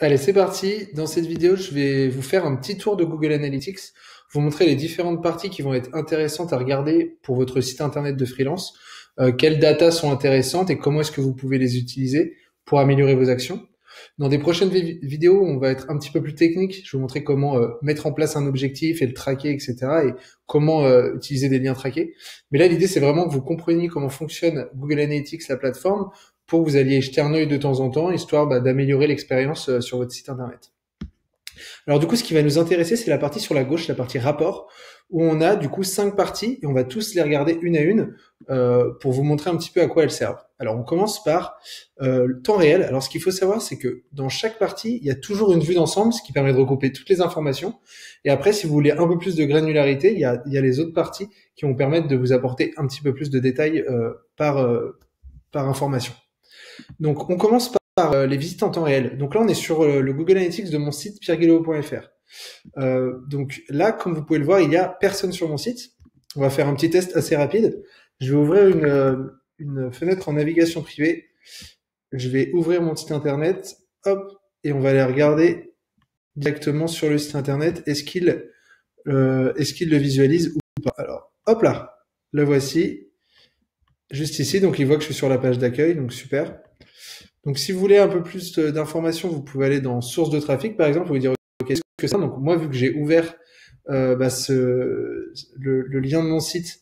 Allez, c'est parti. Dans cette vidéo, je vais vous faire un petit tour de Google Analytics, vous montrer les différentes parties qui vont être intéressantes à regarder pour votre site internet de freelance, quelles datas sont intéressantes et comment est-ce que vous pouvez les utiliser pour améliorer vos actions. Dans des prochaines vidéos, on va être un petit peu plus technique. Je vais vous montrer comment mettre en place un objectif et le traquer, etc. et comment utiliser des liens traqués. Mais là, l'idée, c'est vraiment que vous compreniez comment fonctionne Google Analytics, la plateforme, pour que vous alliez jeter un œil de temps en temps, histoire d'améliorer l'expérience sur votre site internet. Alors du coup, ce qui va nous intéresser, c'est la partie sur la gauche, la partie rapport, où on a du coup 5 parties et on va tous les regarder une à une pour vous montrer un petit peu à quoi elles servent. Alors on commence par le temps réel. Alors ce qu'il faut savoir, c'est que dans chaque partie, il y a toujours une vue d'ensemble, ce qui permet de regrouper toutes les informations. Et après, si vous voulez un peu plus de granularité, il y a les autres parties qui vont permettre de vous apporter un petit peu plus de détails par information. Donc, on commence par les visites en temps réel. Donc là, on est sur le Google Analytics de mon site pierreguello.fr. Donc là, comme vous pouvez le voir, il y a personne sur mon site. On va faire un petit test assez rapide. Je vais ouvrir une fenêtre en navigation privée. Je vais ouvrir mon site internet. Hop, et on va aller regarder directement sur le site internet. Est-ce qu'il le visualise ou pas? Alors, hop là, le voici. Juste ici, donc il voit que je suis sur la page d'accueil, donc super. Donc si vous voulez un peu plus d'informations, vous pouvez aller dans source de trafic, par exemple, vous dire ok, qu'est-ce que ça. Donc moi, vu que j'ai ouvert le lien de mon site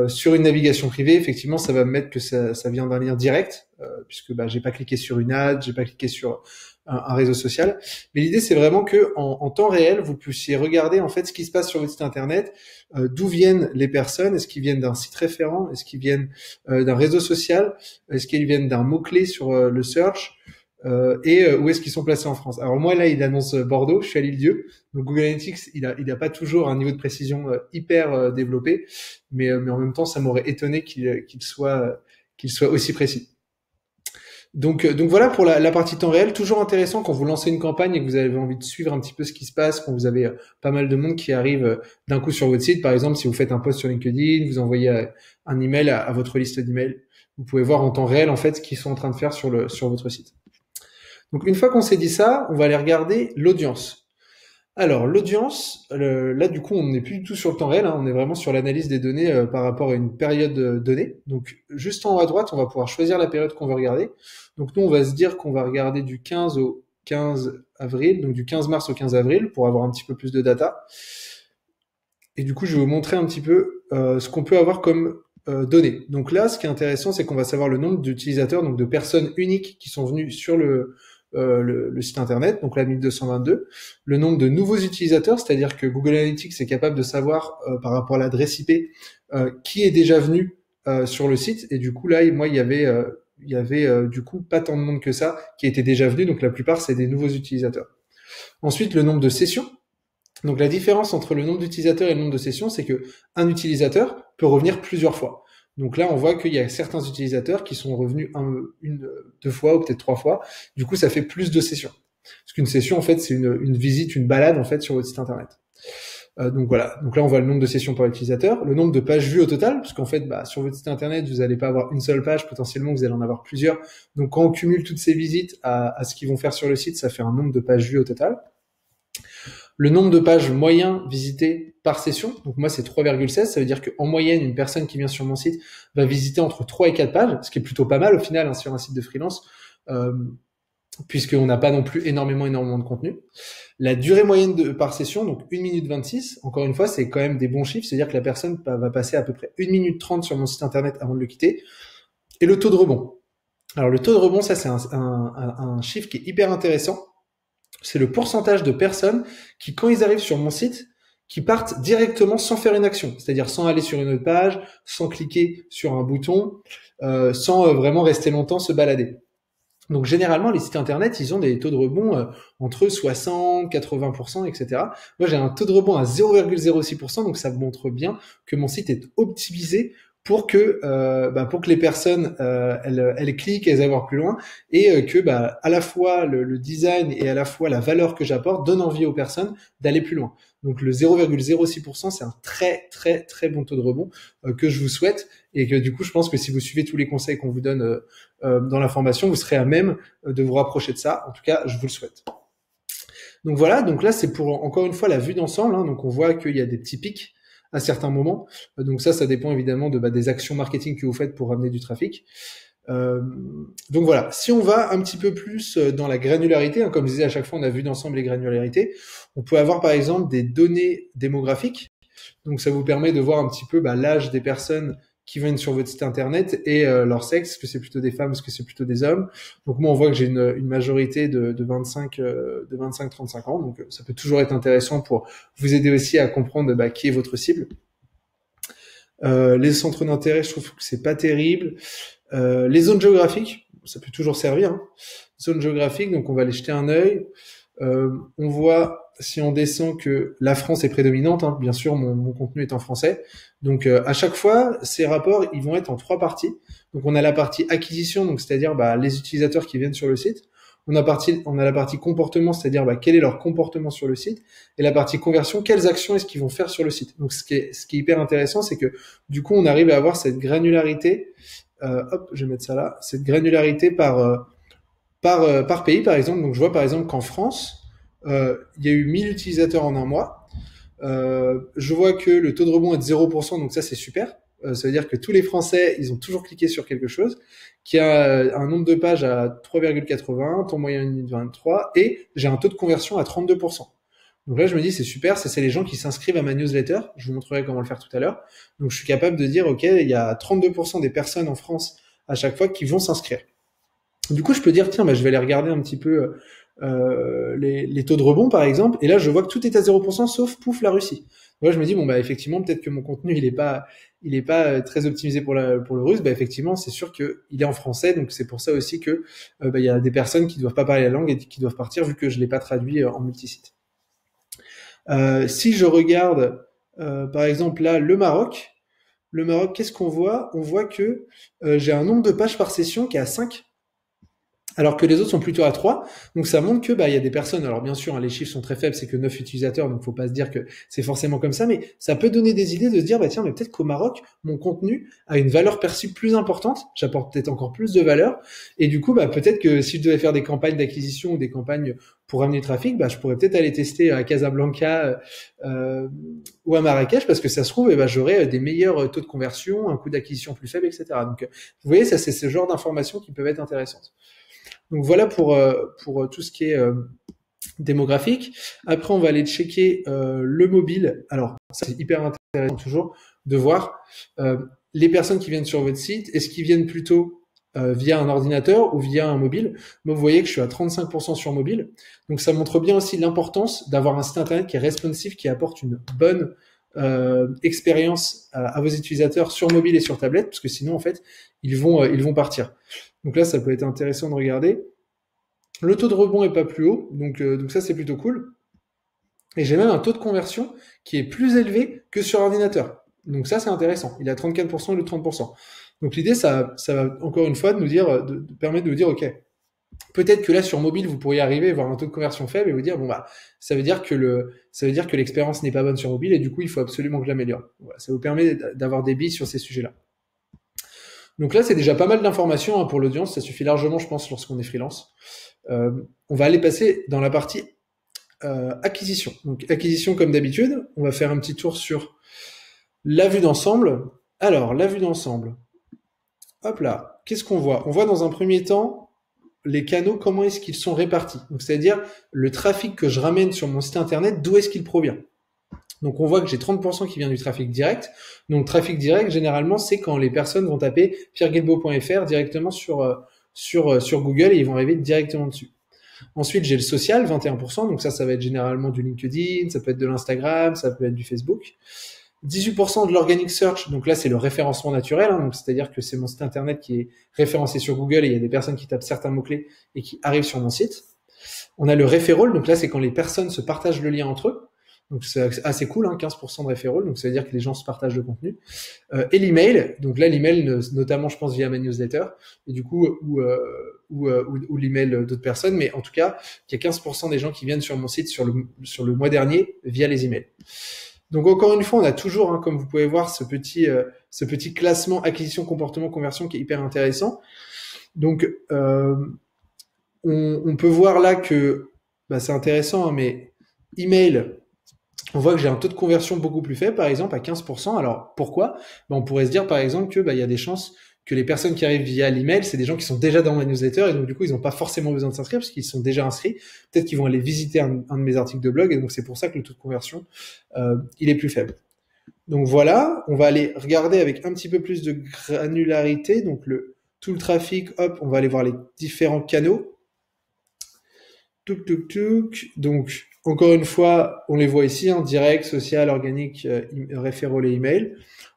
sur une navigation privée, effectivement, ça va me mettre que ça vient d'un lien direct, puisque j'ai pas cliqué sur une ad, j'ai pas cliqué sur un réseau social. Mais l'idée, c'est vraiment que en temps réel, vous puissiez regarder en fait ce qui se passe sur votre site internet, d'où viennent les personnes, est-ce qu'ils viennent d'un site référent, est-ce qu'ils viennent d'un réseau social, est-ce qu'ils viennent d'un mot-clé sur le search, et où est-ce qu'ils sont placés en France. Alors moi, là, il annonce Bordeaux, je suis à l'Île-Dieu, donc Google Analytics, il a pas toujours un niveau de précision hyper développé, mais en même temps, ça m'aurait étonné qu'il soit aussi précis. Donc voilà pour la partie temps réel. Toujours intéressant quand vous lancez une campagne et que vous avez envie de suivre un petit peu ce qui se passe, quand vous avez pas mal de monde qui arrive d'un coup sur votre site. Par exemple, si vous faites un post sur LinkedIn, vous envoyez un email à votre liste d'emails, vous pouvez voir en temps réel en fait ce qu'ils sont en train de faire sur votre site. Donc une fois qu'on s'est dit ça, on va aller regarder l'audience. Alors l'audience, là du coup on n'est plus du tout sur le temps réel, hein, on est vraiment sur l'analyse des données par rapport à une période donnée. Donc juste en haut à droite, on va pouvoir choisir la période qu'on veut regarder. Donc nous on va se dire qu'on va regarder du 15 au 15 avril, donc du 15 mars au 15 avril pour avoir un petit peu plus de data. Et du coup je vais vous montrer un petit peu ce qu'on peut avoir comme données. Donc là ce qui est intéressant c'est qu'on va savoir le nombre d'utilisateurs, donc de personnes uniques qui sont venues sur le site internet, donc la 1222, le nombre de nouveaux utilisateurs, c'est-à-dire que Google Analytics est capable de savoir par rapport à l'adresse IP qui est déjà venu sur le site, et du coup là, moi il y avait du coup pas tant de monde que ça qui était déjà venu, donc la plupart c'est des nouveaux utilisateurs. Ensuite, le nombre de sessions. Donc la différence entre le nombre d'utilisateurs et le nombre de sessions, c'est que un utilisateur peut revenir plusieurs fois. Donc là, on voit qu'il y a certains utilisateurs qui sont revenus deux fois ou peut-être 3 fois. Du coup, ça fait plus de sessions. Parce qu'une session, en fait, c'est une visite, une balade, en fait, sur votre site internet. Donc voilà. Donc là, on voit le nombre de sessions par utilisateur, le nombre de pages vues au total, parce qu'en fait, sur votre site internet, vous n'allez pas avoir une seule page, potentiellement, vous allez en avoir plusieurs. Donc quand on cumule toutes ces visites à ce qu'ils vont faire sur le site, ça fait un nombre de pages vues au total. Le nombre de pages moyen visitées par session, donc moi c'est 3,16, ça veut dire qu'en moyenne, une personne qui vient sur mon site va visiter entre 3 et 4 pages, ce qui est plutôt pas mal au final sur un site de freelance, puisqu'on n'a pas non plus énormément de contenu. La durée moyenne par session, donc 1 minute 26, encore une fois, c'est quand même des bons chiffres, c'est-à-dire que la personne va passer à peu près 1 minute 30 sur mon site internet avant de le quitter. Et le taux de rebond. Alors le taux de rebond, ça c'est un chiffre qui est hyper intéressant. C'est le pourcentage de personnes qui, quand ils arrivent sur mon site, qui partent directement sans faire une action, c'est-à-dire sans aller sur une autre page, sans cliquer sur un bouton, sans vraiment rester longtemps se balader. Donc généralement, les sites internet, ils ont des taux de rebond entre 60, 80%, etc. Moi, j'ai un taux de rebond à 0,06%, donc ça montre bien que mon site est optimisé pour que les personnes elles cliquent, elles aillent voir plus loin, et que à la fois le design et à la fois la valeur que j'apporte donne envie aux personnes d'aller plus loin. Donc le 0,06%, c'est un très très très bon taux de rebond que je vous souhaite, et que du coup je pense que si vous suivez tous les conseils qu'on vous donne dans la formation, vous serez à même de vous rapprocher de ça. En tout cas, je vous le souhaite. Donc voilà, donc là c'est pour encore une fois la vue d'ensemble, hein. Donc on voit qu'il y a des petits pics à certains moments. Donc ça dépend évidemment des actions marketing que vous faites pour ramener du trafic. Donc voilà, si on va un petit peu plus dans la granularité, hein, comme je disais à chaque fois, on a vu d'ensemble les granularités. On peut avoir par exemple des données démographiques. Donc ça vous permet de voir un petit peu l'âge des personnes qui viennent sur votre site internet et leur sexe, est-ce que c'est plutôt des femmes, est-ce que c'est plutôt des hommes. Donc moi on voit que j'ai une majorité de 25-35 ans, donc ça peut toujours être intéressant pour vous aider aussi à comprendre qui est votre cible. Les centres d'intérêt, je trouve que c'est pas terrible. Les zones géographiques, ça peut toujours servir, hein. Zones géographiques, donc on va aller jeter un œil. On voit, si on descend, que la France est prédominante, hein. Bien sûr, mon contenu est en français. Donc à chaque fois, ces rapports, ils vont être en 3 parties. Donc on a la partie acquisition, donc c'est-à-dire les utilisateurs qui viennent sur le site. On a la partie comportement, c'est-à-dire quel est leur comportement sur le site, et la partie conversion, quelles actions est-ce qu'ils vont faire sur le site. Donc ce qui est hyper intéressant, c'est que du coup on arrive à avoir cette granularité. Je vais mettre ça là. Cette granularité par pays, par exemple. Donc je vois par exemple qu'en France, il y a eu 1000 utilisateurs en un mois. Je vois que le taux de rebond est de 0%, donc ça c'est super. Ça veut dire que tous les Français, ils ont toujours cliqué sur quelque chose, qui a un nombre de pages à 3,80, ton moyen de 23, et j'ai un taux de conversion à 32%. Donc là, je me dis, c'est super, ça c'est les gens qui s'inscrivent à ma newsletter. Je vous montrerai comment le faire tout à l'heure. Donc je suis capable de dire, ok, il y a 32% des personnes en France à chaque fois qui vont s'inscrire. Du coup, je peux dire, tiens, je vais aller regarder un petit peu les taux de rebond, par exemple. Et là, je vois que tout est à 0%, sauf, pouf, la Russie. Moi, je me dis, effectivement, peut-être que mon contenu, il est pas très optimisé pour le russe. Effectivement, c'est sûr qu'il est en français. Donc, c'est pour ça aussi que il y a des personnes qui doivent pas parler la langue et qui doivent partir, vu que je l'ai pas traduit en multisite. Si je regarde, par exemple, là, le Maroc, qu'est-ce qu'on voit? On voit que j'ai un nombre de pages par session qui est à 5, alors que les autres sont plutôt à 3. Donc ça montre que il y a des personnes, alors bien sûr, hein, les chiffres sont très faibles, c'est que 9 utilisateurs, donc faut pas se dire que c'est forcément comme ça, mais ça peut donner des idées de se dire, tiens, mais peut-être qu'au Maroc, mon contenu a une valeur perçue plus importante, j'apporte peut-être encore plus de valeur, et du coup, peut-être que si je devais faire des campagnes d'acquisition ou des campagnes pour ramener du trafic, je pourrais peut-être aller tester à Casablanca ou à Marrakech, parce que ça se trouve, j'aurais des meilleurs taux de conversion, un coût d'acquisition plus faible, etc. Donc, vous voyez, ça c'est ce genre d'informations qui peuvent être intéressantes. Donc voilà pour tout ce qui est démographique. Après, on va aller checker le mobile. Alors, ça, c'est hyper intéressant toujours de voir les personnes qui viennent sur votre site. Est-ce qu'ils viennent plutôt via un ordinateur ou via un mobile? Moi, vous voyez que je suis à 35% sur mobile. Donc, ça montre bien aussi l'importance d'avoir un site internet qui est responsive, qui apporte une bonne expérience à vos utilisateurs sur mobile et sur tablette, parce que sinon, en fait, ils vont partir. Donc là, ça peut être intéressant de regarder. Le taux de rebond est pas plus haut, donc ça c'est plutôt cool. Et j'ai même un taux de conversion qui est plus élevé que sur ordinateur. Donc ça c'est intéressant. Il est à 34% et le 30%. Donc l'idée, ça va encore une fois de nous dire, de permettre de vous dire, ok, peut-être que là sur mobile vous pourriez arriver à avoir un taux de conversion faible et vous dire ça veut dire que l'expérience n'est pas bonne sur mobile et du coup il faut absolument que je l'améliore. Voilà, ça vous permet d'avoir des billes sur ces sujets-là. Donc là, c'est déjà pas mal d'informations pour l'audience. Ça suffit largement, je pense, lorsqu'on est freelance. On va aller passer dans la partie acquisition. Donc acquisition comme d'habitude. On va faire un petit tour sur la vue d'ensemble. Alors, la vue d'ensemble. Hop là. Qu'est-ce qu'on voit? On voit dans un premier temps les canaux, comment est-ce qu'ils sont répartis. Donc c'est-à-dire le trafic que je ramène sur mon site internet, d'où est-ce qu'il provient. Donc on voit que j'ai 30% qui vient du trafic direct. Donc trafic direct, généralement, c'est quand les personnes vont taper pierreguilbeault.fr directement sur Google et ils vont arriver directement dessus. Ensuite, j'ai le social, 21%. Donc ça va être généralement du LinkedIn, ça peut être de l'Instagram, ça peut être du Facebook. 18% de l'organic search. Donc là, c'est le référencement naturel. Donc c'est-à-dire que c'est mon site internet qui est référencé sur Google et il y a des personnes qui tapent certains mots-clés et qui arrivent sur mon site. On a le referral. Donc là, c'est quand les personnes se partagent le lien entre eux. Donc c'est assez cool, hein, 15% de referral, donc ça veut dire que les gens se partagent le contenu. Et l'email, donc là l'email, notamment je pense via ma newsletter, et du coup ou l'email d'autres personnes, mais en tout cas, il y a 15% des gens qui viennent sur mon site sur le mois dernier via les emails. Donc encore une fois, on a toujours, hein, comme vous pouvez voir, ce petit classement acquisition, comportement, conversion qui est hyper intéressant. Donc on peut voir là que c'est intéressant, hein, mais email, on voit que j'ai un taux de conversion beaucoup plus faible, par exemple à 15%. Alors pourquoi? On pourrait se dire par exemple que il y a des chances que les personnes qui arrivent via l'email, c'est des gens qui sont déjà dans ma newsletter et donc du coup ils n'ont pas forcément besoin de s'inscrire parce qu'ils sont déjà inscrits. Peut-être qu'ils vont aller visiter un de mes articles de blog et donc c'est pour ça que le taux de conversion il est plus faible. Donc voilà, on va aller regarder avec un petit peu plus de granularité. Donc tout le trafic, hop, on va aller voir les différents canaux. Donc encore une fois, on les voit ici, hein, direct, social, organique, référol et email.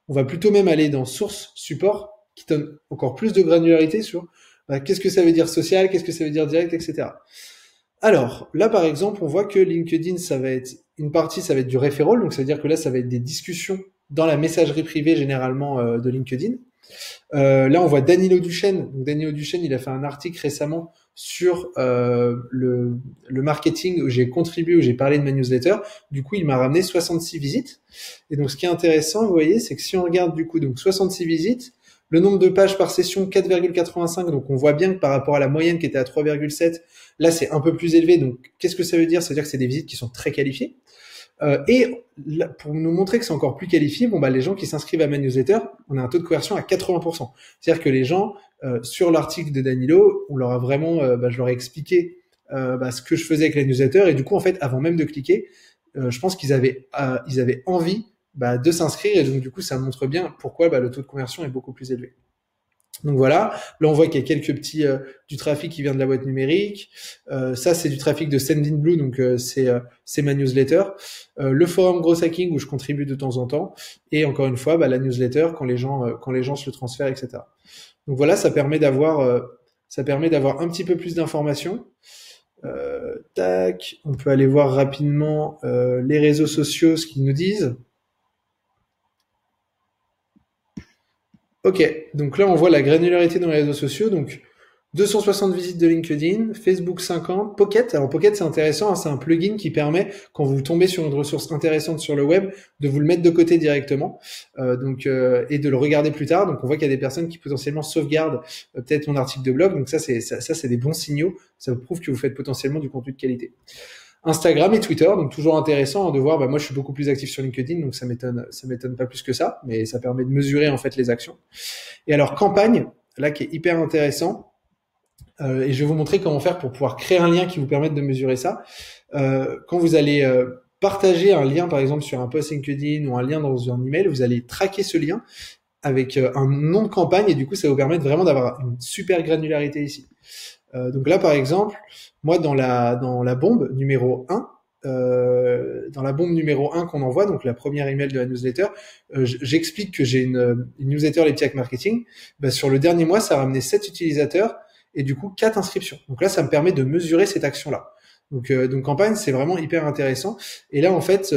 On va plutôt même aller dans source, support, qui donne encore plus de granularité sur qu'est-ce que ça veut dire social, qu'est-ce que ça veut dire direct, etc. Alors, là, par exemple, on voit que LinkedIn, ça va être une partie, ça va être du referral, donc ça veut dire que là, ça va être des discussions dans la messagerie privée, généralement, de LinkedIn. Là, on voit Danilo Duchesne. Donc, Danilo Duchesne, il a fait un article récemment sur le marketing où j'ai contribué, où j'ai parlé de ma newsletter. Du coup, il m'a ramené 66 visites. Et donc, ce qui est intéressant, vous voyez, c'est que si on regarde du coup, donc 66 visites, le nombre de pages par session, 4,85. Donc, on voit bien que par rapport à la moyenne qui était à 3,7, là, c'est un peu plus élevé. Donc, qu'est-ce que ça veut dire? Ça veut dire que c'est des visites qui sont très qualifiées. Et là, pour nous montrer que c'est encore plus qualifié, les gens qui s'inscrivent à ma newsletter, on a un taux de conversion à 80%. C'est-à-dire que les gens, sur l'article de Danilo, on leur a vraiment, je leur ai expliqué ce que je faisais avec la newsletter, et du coup, en fait, avant même de cliquer, je pense qu'ils avaient envie de s'inscrire, et donc du coup, ça montre bien pourquoi le taux de conversion est beaucoup plus élevé. Donc voilà, là on voit qu'il y a quelques petits du trafic qui vient de la boîte numérique. Ça c'est du trafic de Sendinblue, donc c'est ma newsletter. Le forum Growth Hacking où je contribue de temps en temps, et encore une fois la newsletter quand les gens se le transfèrent, etc. Donc voilà, ça permet d'avoir un petit peu plus d'informations. On peut aller voir rapidement les réseaux sociaux, ce qu'ils nous disent. Ok, donc là on voit la granularité dans les réseaux sociaux, donc 260 visites de LinkedIn, Facebook 50, Pocket. Alors Pocket c'est intéressant, hein, c'est un plugin qui permet, quand vous tombez sur une ressource intéressante sur le web, de vous le mettre de côté directement, et de le regarder plus tard. Donc on voit qu'il y a des personnes qui potentiellement sauvegardent peut-être mon article de blog, donc ça c'est des bons signaux, ça vous prouve que vous faites potentiellement du contenu de qualité. Instagram et Twitter, donc toujours intéressant de voir. Moi, je suis beaucoup plus actif sur LinkedIn, donc ça m'étonne pas plus que ça, mais ça permet de mesurer en fait les actions. Et alors campagne, là qui est hyper intéressant, et je vais vous montrer comment faire pour pouvoir créer un lien qui vous permette de mesurer ça. Quand vous allez partager un lien, par exemple sur un post LinkedIn ou un lien dans un email, vous allez traquer ce lien avec un nom de campagne, et du coup, ça va vous permettre vraiment d'avoir une super granularité ici. Donc là, par exemple, moi, dans la bombe numéro 1, qu'on envoie, donc la première email de la newsletter, j'explique que j'ai une newsletter Les Petits Hacks Marketing. Sur le dernier mois, ça a ramené 7 utilisateurs et du coup 4 inscriptions. Donc là, ça me permet de mesurer cette action-là. Donc campagne, c'est vraiment hyper intéressant. Et là, en fait,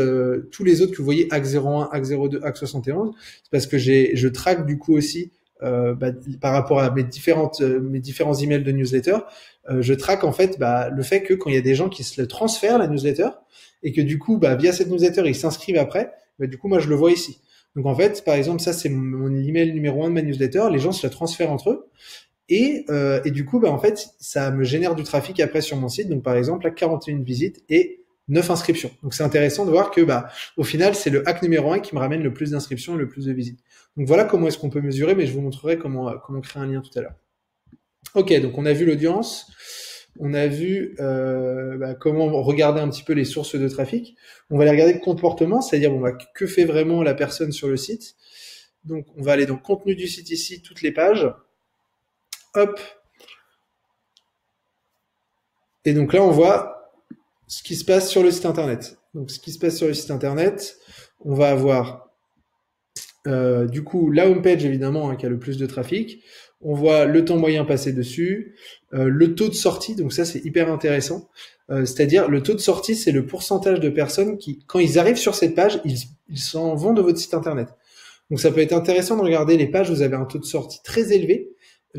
tous les autres que vous voyez, Hack 01, Hack 02, Hack 71, c'est parce que je traque du coup aussi par rapport à mes différents emails de newsletter, je traque en fait le fait que quand il y a des gens qui se le transfèrent la newsletter et que du coup via cette newsletter ils s'inscrivent après, du coup moi je le vois ici. Donc en fait par exemple ça c'est mon email numéro 1 de ma newsletter, les gens se le transfèrent entre eux et du coup en fait ça me génère du trafic après sur mon site. Donc par exemple là 41 visites et 9 inscriptions. Donc c'est intéressant de voir que au final c'est le hack numéro 1 qui me ramène le plus d'inscriptions et le plus de visites. Donc voilà comment est-ce qu'on peut mesurer, mais je vous montrerai comment créer un lien tout à l'heure. Ok, donc on a vu l'audience, on a vu comment regarder un petit peu les sources de trafic. On va aller regarder le comportement, c'est-à-dire que fait vraiment la personne sur le site. Donc on va aller dans le contenu du site ici, toutes les pages. Hop. Et donc là on voit ce qui se passe sur le site internet. Donc ce qui se passe sur le site internet, on va avoir Du coup, la homepage, évidemment, hein, qui a le plus de trafic. On voit le temps moyen passé dessus, le taux de sortie, donc ça c'est hyper intéressant. C'est-à-dire le taux de sortie, c'est le pourcentage de personnes qui, quand ils arrivent sur cette page, ils s'en vont de votre site internet. Donc ça peut être intéressant de regarder les pages où vous avez un taux de sortie très élevé,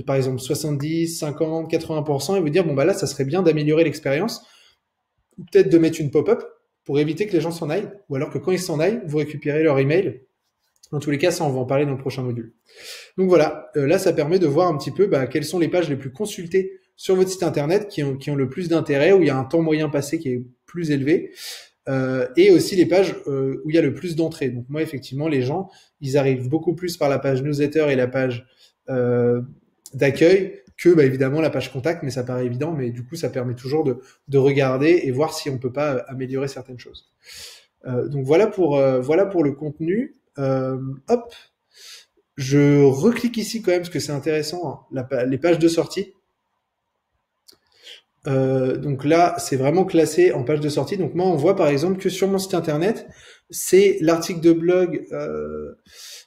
par exemple 70, 50, 80%, et vous dire bon bah là ça serait bien d'améliorer l'expérience, ou peut-être de mettre une pop-up pour éviter que les gens s'en aillent, ou alors que quand ils s'en aillent, vous récupérez leur email. Dans tous les cas, ça on va en parler dans le prochain module. Donc voilà, là ça permet de voir un petit peu quelles sont les pages les plus consultées sur votre site internet qui ont le plus d'intérêt, où il y a un temps moyen passé qui est plus élevé, et aussi les pages où il y a le plus d'entrées. Donc moi effectivement les gens, ils arrivent beaucoup plus par la page newsletter et la page d'accueil que évidemment la page contact, mais ça paraît évident, mais du coup ça permet toujours de regarder et voir si on peut pas améliorer certaines choses. Donc voilà pour le contenu. Hop, je reclique ici quand même parce que c'est intéressant, hein, les pages de sortie. Donc là, c'est vraiment classé en page de sortie. Donc moi, on voit par exemple que sur mon site internet, c'est l'article de blog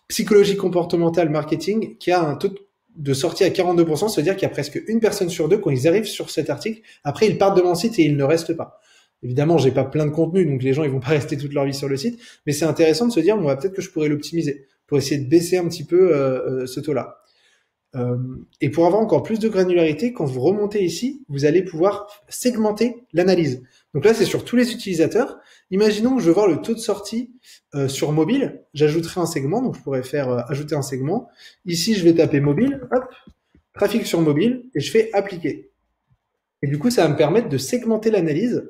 psychologie comportementale marketing qui a un taux de sortie à 42%. C'est-à-dire qu'il y a presque une personne sur deux quand ils arrivent sur cet article. Après, ils partent de mon site et ils ne restent pas. Évidemment, j'ai pas plein de contenu, donc les gens ils vont pas rester toute leur vie sur le site. Mais c'est intéressant de se dire, bon, peut-être que je pourrais l'optimiser pour essayer de baisser un petit peu ce taux-là. Et pour avoir encore plus de granularité, quand vous remontez ici, vous allez pouvoir segmenter l'analyse. Donc là, c'est sur tous les utilisateurs. Imaginons que je veux voir le taux de sortie sur mobile. J'ajouterai un segment, donc je pourrais faire ajouter un segment. Ici, je vais taper mobile, hop, trafic sur mobile, et je fais appliquer. Et du coup, ça va me permettre de segmenter l'analyse.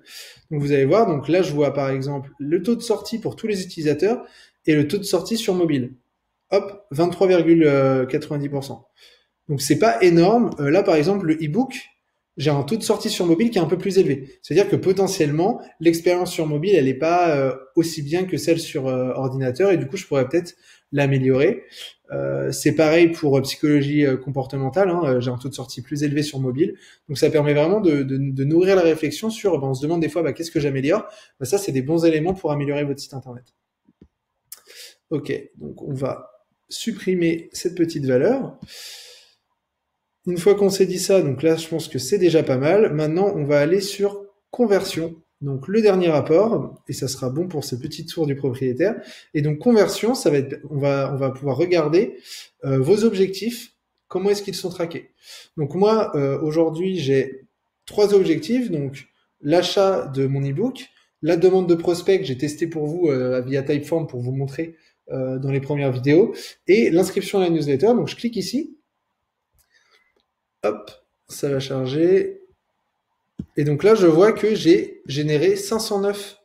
Donc vous allez voir, donc là, je vois par exemple le taux de sortie pour tous les utilisateurs et le taux de sortie sur mobile. Hop, 23,90%. Donc c'est pas énorme. Là, par exemple, le e-book, j'ai un taux de sortie sur mobile qui est un peu plus élevé. C'est-à-dire que potentiellement, l'expérience sur mobile, elle n'est pas aussi bien que celle sur ordinateur, et du coup, je pourrais peut-être l'améliorer. C'est pareil pour psychologie comportementale. Hein, j'ai un taux de sortie plus élevé sur mobile. Donc ça permet vraiment de nourrir la réflexion sur, on se demande des fois, qu'est-ce que j'améliore. Ça, c'est des bons éléments pour améliorer votre site internet. Ok, donc on va supprimer cette petite valeur. Une fois qu'on s'est dit ça, donc là, je pense que c'est déjà pas mal. Maintenant, on va aller sur conversion. Donc, le dernier rapport, et ça sera bon pour ce petit tour du propriétaire. Et donc, conversion, ça va être, on va pouvoir regarder vos objectifs. Comment est-ce qu'ils sont traqués? Donc, moi, aujourd'hui, j'ai 3 objectifs. Donc, l'achat de mon e-book, la demande de prospect que j'ai testé pour vous via Typeform pour vous montrer dans les premières vidéos, et l'inscription à la newsletter. Donc, je clique ici. Hop, ça va charger. Et donc là, je vois que j'ai généré 509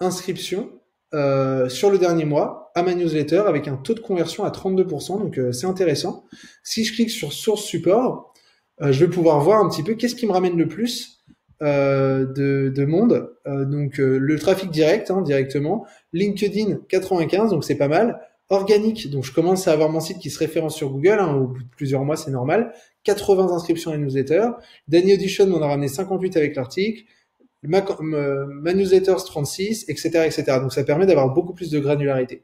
inscriptions sur le dernier mois à ma newsletter avec un taux de conversion à 32%. Donc c'est intéressant. Si je clique sur source support, je vais pouvoir voir un petit peu qu'est-ce qui me ramène le plus de monde. Donc le trafic direct, hein, directement. LinkedIn 95, donc c'est pas mal. Organique, donc je commence à avoir mon site qui se référence sur Google, hein, au bout de plusieurs mois, c'est normal. 80 inscriptions à la newsletter. Danny Audition m'en a ramené 58 avec l'article. Ma newsletter 36, etc., etc. Donc ça permet d'avoir beaucoup plus de granularité.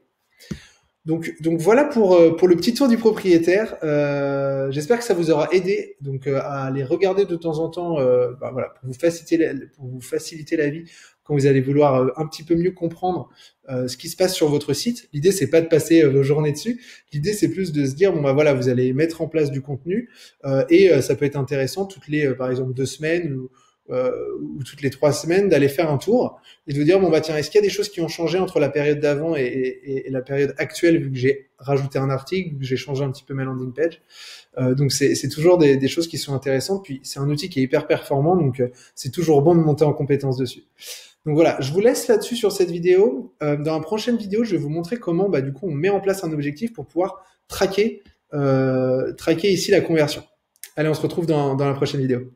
Donc voilà pour le petit tour du propriétaire. J'espère que ça vous aura aidé donc à aller regarder de temps en temps, voilà, pour vous faciliter la vie quand vous allez vouloir un petit peu mieux comprendre ce qui se passe sur votre site. L'idée c'est pas de passer vos journées dessus. L'idée c'est plus de se dire bon voilà, vous allez mettre en place du contenu et ça peut être intéressant toutes les par exemple 2 semaines ou toutes les 3 semaines d'aller faire un tour et de vous dire bon tiens, est-ce qu'il y a des choses qui ont changé entre la période d'avant et la période actuelle, vu que j'ai rajouté un article, vu que j'ai changé un petit peu ma landing page. Donc c'est toujours des choses qui sont intéressantes. Puis c'est un outil qui est hyper performant, donc c'est toujours bon de monter en compétence dessus. Donc voilà, je vous laisse là-dessus sur cette vidéo. Dans la prochaine vidéo, je vais vous montrer comment du coup on met en place un objectif pour pouvoir traquer ici la conversion. Allez, on se retrouve dans la prochaine vidéo.